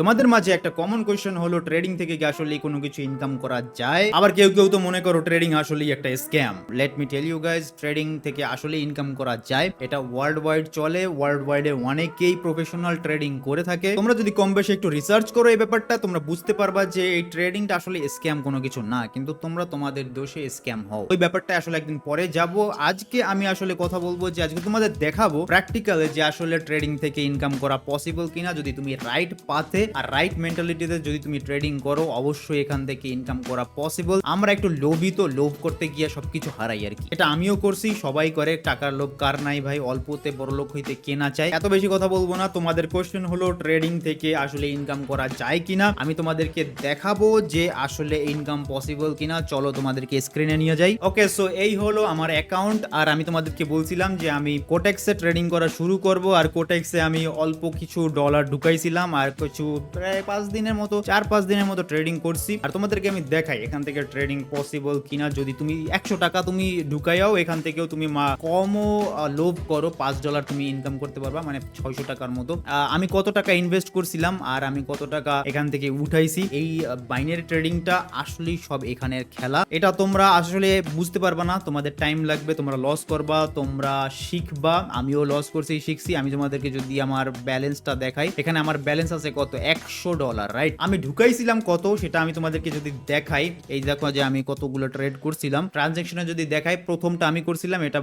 তোমাদের মাঝে একটা কমন কোয়েশ্চেন হলো ট্রেডিং থেকে কি আসলে কোনো কিছু ইনকাম করা যায়? আবার কেউ কেউ তো মনে করো ট্রেডিং আসলেই একটা scam. Let me tell you guys, trading থেকে আসলে ইনকাম করা যায়। এটা ওয়ার্ল্ড ওয়াইড চলে, ওয়ার্ল্ড ওয়াইডে অনেকেই প্রফেশনাল ট্রেডিং করে থাকে। তোমরা যদি কম বেশি একটু রিসার্চ করো এই ব্যাপারটা, তোমরা বুঝতে পারবা যে এই ট্রেডিংটা আসলে স্ক্যাম কোনো কিছু না, কিন্তু তোমরা তোমাদের দোষে স্ক্যাম হও। ওই ব্যাপারটা আসলে একদিন পরে যাব। আজকে আমি আসলে কথা বলবো যে আজকে তোমাদের দেখাবো প্র্যাকটিক্যালে যে আসলে ট্রেডিং থেকে ইনকাম করা পসিবল কিনা। যদি তুমি রাইট পাথে আর রাইট মেন্টালিটিতে যদি তুমি ট্রেডিং করো, অবশ্যই এখান থেকে ইনকাম করা পসিবল। আমরা একটু লোভী, তো লোভ করতে গিয়ে সবকিছু হারাই আর কি। এটা আমিও করছি, সবাই করে। টাকার লোভ কার নাই ভাই? অল্পতে বড় লোক হইতে কেনা চাই। এত বেশি কথা বলবো না। তোমাদের কোশ্চেন হলো ট্রেডিং থেকে আসলে ইনকাম করা যায় কিনা। আমি তোমাদেরকে দেখাবো যে আসলে ইনকাম পসিবল কিনা। চলো তোমাদেরকে স্ক্রিনে নিয়ে যাই। ওকে, সো এই হলো আমার অ্যাকাউন্ট। আর আমি তোমাদেরকে বলছিলাম যে আমি কোটেক্সে ট্রেডিং করা শুরু করব। আর কোটেক্সে আমি অল্প কিছু ডলার ঢুকাইছিলাম, আর কিছু প্রায় 5 দিনের মতো, 4-5 দিনের মতো ট্রেডিং করছি। আর তোমাদেরকে আমি দেখাই এখান থেকে ট্রেডিং পসিবল কিনা। যদি তুমি 100 টাকা তুমি ঢুকাইও, এখান থেকেও তুমি কমও লোভ করো, $5 তুমি ইনকাম করতে পারবা, মানে 600 টাকার মতো। আমি কত টাকা ইনভেস্ট করছিলাম আর আমি কত টাকা এখান থেকে উঠাইছি, এই বাইনারি ট্রেডিংটা আসলেই সব এখানের খেলা। এটা তোমরা আসলে বুঝতে পারবা না, তোমাদের টাইম লাগবে, তোমরা লস করবা, তোমরা শিখবা। আমিও লস করছি, শিখছি। আমি তোমাদেরকে যদি আমার ব্যালেন্সটা দেখাই, এখানে আমার ব্যালেন্স আছে কত, $100, রাইট? আমি ঢুকাইছিলাম কত সেটা আমি তোমাদেরকে যদি দেখাই, এই দেখো যে আমি কতগুলো ট্রেড করছিলাম। ট্রানজাকশনে যদি দেখাই, প্রথমটা আমি করছিলাম, এটা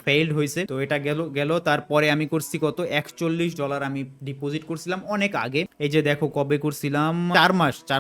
ফেইলড হয়েছে, তো এটা গেল। তারপরে আমি করছি কত, $41 আমি ডিপোজিট করছিলাম অনেক আগে। এই যে দেখো কবে করছিলাম, 4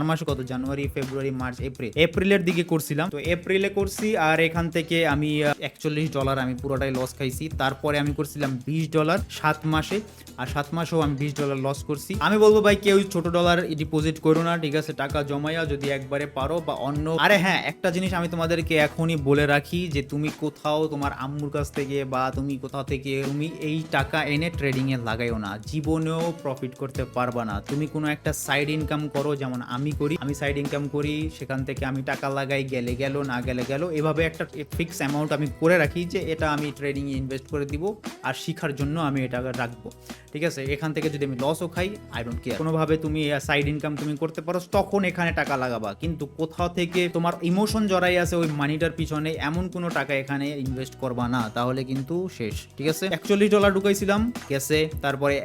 মাস কত, জানুয়ারি, ফেব্রুয়ারি, মার্চ, এপ্রিলের দিকে করছিলাম। তো এপ্রিলে করছি, আর এখান থেকে আমি $41 আমি পুরোটাই লস খাইছি। তারপরে আমি করছিলাম $20 7 মাসে, আর 7 মাসেও আমি $20 লস করছি। আমি বলবো ভাই কেউ ছোট ডলার ডিপোজিট করো না, ঠিক আছে? টাকা জমাইয়া যদি একবারে পারো বা অন্য। আরে হ্যাঁ, একটা জিনিস আমি তোমাদেরকে এখনই বলে রাখি, যে তুমি কোথাও তোমার আম্মুর কাছ থেকে বা তুমি কোথাও থেকে তুমি এই টাকা এনে ট্রেডিং এ লাগাইও না, জীবনেও প্রফিট করতে পারবা না। তুমি কোনো একটা সাইড ইনকাম করো, যেমন আমি করি। আমি সাইড ইনকাম করি, সেখান থেকে আমি টাকা লাগাই, গেলে গেল, না গেলে গেল, এভাবে একটা ফিক্স অ্যামাউন্ট আমি করে রাখি যে এটা আমি ট্রেডিং এ ইনভেস্ট করে দিব, আর শিখার জন্য আমি এটা রাখবো, ঠিক আছে? এখান থেকে যদি আমি লসও খাই, আই ডোন্ট কেয়ার। কোনোভাবে তুমি সাইড ইনকাম তুমি করতে পারো, তখন এখানে টাকা লাগাবা। কিন্তু কোথাও থেকে তোমার ইমোশন জড়াই আছে ওই মানিটার পিছনে, এমন কোনো টাকা এখানে ইনভেস্ট করবা না, তাহলে কিন্তু শেষ, ঠিক আছে? $41 ঢুকাইছিলাম, গেছে। তারপরে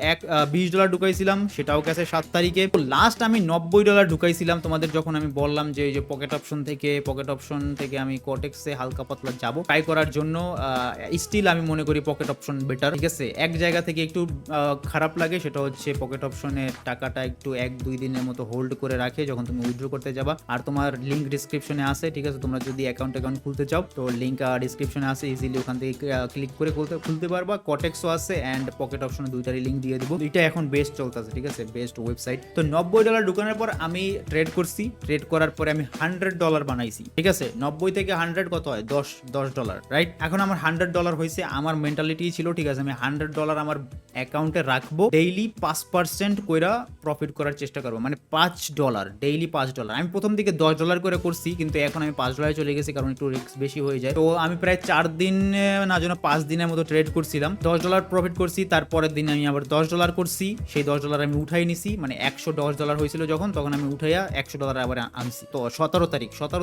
$20 ঢুকাইছিলাম, সেটাও গেছে 7 তারিখে। লাস্ট আমি $90 ঢুকাইছিলাম। তোমাদের যখন আমি বললাম যে এই যে পকেট অপশন থেকে আমি কোটেক্সে হালকা পাতলা যাব ট্রাই করার জন্য, স্টিল আমি মনে করি পকেট অপশন বেটার, ঠিক আছে? এক জায়গা থেকে একটু খারাপ লাগে, সেটা হচ্ছে পকেট অপশনের টাকাটা একটু 1-2 দিনের মতো হোল্ড করে রাখে যখন তুমি উইথড্র করতে যাবা। আর তোমার লিঙ্ক ডিসক্রিপশনে আছে, ঠিক আছে? তোমরা যদি অ্যাকাউন্ট খুলতে চাও, তো লিঙ্ক ডিসক্রিপশনে আছে, ইজিলি ওখান থেকে ক্লিক করে খুলতে পারবা। কটেক্সও আছে অ্যান্ড পকেট অপশনে দুইটারই লিঙ্ক দিয়ে দিব। এটা এখন বেস্ট চলতেছে, ঠিক আছে? Best website. তো $90 ঢুকানোর পর আমি ট্রেড করছি। ট্রেড করার পরে আমি $100 বানাইছি, ঠিক আছে? 90 থেকে 100 কত হয়, $10, রাইট? এখন আমার $100 হয়েছে। আমার মেন্টালিটি ছিল, ঠিক আছে, আমি $100 আমার অ্যাকাউন্টে রাখবো, ডেইলি 5% কইরা প্রফিট করার চেষ্টা করবো, মানে $5, ডেইলি $5। আমি প্রথম দিকে $10 করে করছি, কিন্তু এখন আমি $5 চলে গেছি, কারণ একটু রিস্ক বেশি হয়ে যায়। তো আমি প্রায় 4 দিন না যেন 5 দিনের মতো ট্রেড করছিলাম, $10 প্রফিট করছি। তারপরের দিন আমি আবার $10 করছি, সেই $10 আমি উঠাই নিছি, মানে $110 হয়েছিল যখন, তখন আমি উঠাইয়া $100 আবার আনছি। তো 17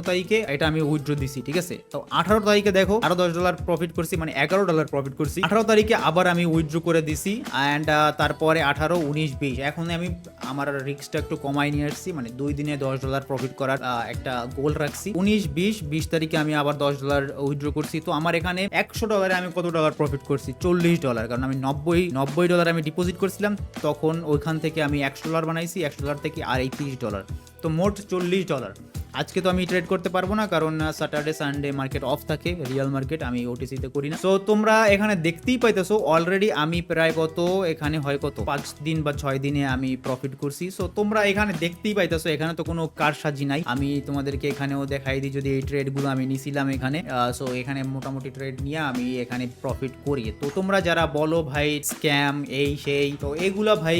তারিখে এটা আমি উইথড্র দিছি, ঠিক আছে? তো 18 তারিখে দেখো আরো $10 প্রফিট করছি, মানে $11 প্রফিট করছি। 18 তারিখে আবার আমি উইথড্র করে দিছি, অ্যান্ড তারপরে 18, 19, 20 এখন আমি আমার রিস্কটা একটু কমাই নিয়ে আসছি, মানে 2 দিনে $10 প্রফিট করার একটা গোল রাখছি। 19, 20 তারিখে আমি আবার $10 উইথড্র করছি। তো আমার এখানে $100 আমি কত ডলার প্রফিট করছি, $40, কারণ আমি $90 আমি ডিপোজিট করছিলাম, তখন ওইখান থেকে আমি $100 বানাইছি, $100 থেকে আর এই $30, তো মোট $40। আজকে তো আমি ট্রেড করতে পারবো না, কারণ স্যাটারডে সানডে মার্কেট অফ থাকে, রিয়েল মার্কেট, আমি ওটিসিতে করি না। সো তোমরা এখানে দেখতেই পাইতেছো অলরেডি আমি প্রায় কত, এখানে হয় কত, 5 দিন বা 6 দিনে আমি প্রফিট করছি। সো তোমরা এখানে দেখতেই পাইতেছো, এখানে তো কোনো কারসাজি নাই। আমি তোমাদেরকে এখানেও দেখাই দিই, যদি এই ট্রেডগুলো আমি নিছিলাম এখানে, সো এখানে মোটামুটি ট্রেড নিয়ে আমি এখানে প্রফিট করি। তো তোমরা যারা বলো ভাই স্ক্যাম এই সেই, তো এগুলা ভাই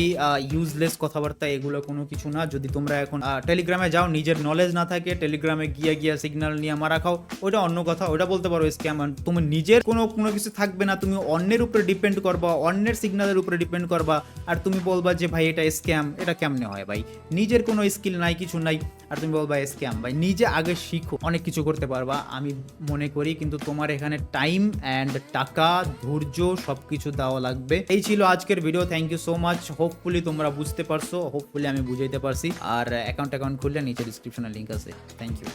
ইউজলেস কথাবার্তা, এগুলো কোনো কিছু না। যদি তোমরা এখন টেলিগ্রামে যাও, নিজের নলেজ না থাকে, থেকে টেলিগ্রামে গিয়া সিগন্যাল নিয়ে মারা খাও, ওটা অন্য কথা, ওটা বলতে পারো স্ক্যাম। তুমি নিজের কোনো কিছু থাকবে না, তুমি অন্যের উপরে ডিপেন্ড করবা, অন্যের সিগন্যালের উপরে ডিপেন্ড করবা, আর তুমি বলবা যে ভাই এটা স্ক্যাম। এটা কেমনে হয় ভাই? নিজের কোনো স্কিল নাই, কিছু নাই, আর তুমি বলবা স্ক্যাম। ভাই নিজে আগে শিখো, অনেক কিছু করতে পারবা আমি মনে করি, কিন্তু তোমার এখানে টাইম অ্যান্ড টাকা, ধৈর্য সবকিছু দেওয়া লাগবে। এই ছিল আজকের video. Thank you so much. Hopefully তোমরা বুঝতে পারছো, হোপফুলি আমি বুঝাইতে পারছি। আর অ্যাকাউন্ট খুললে নিচে ডিসক্রিপশনে লিঙ্ক আছে। Thank you.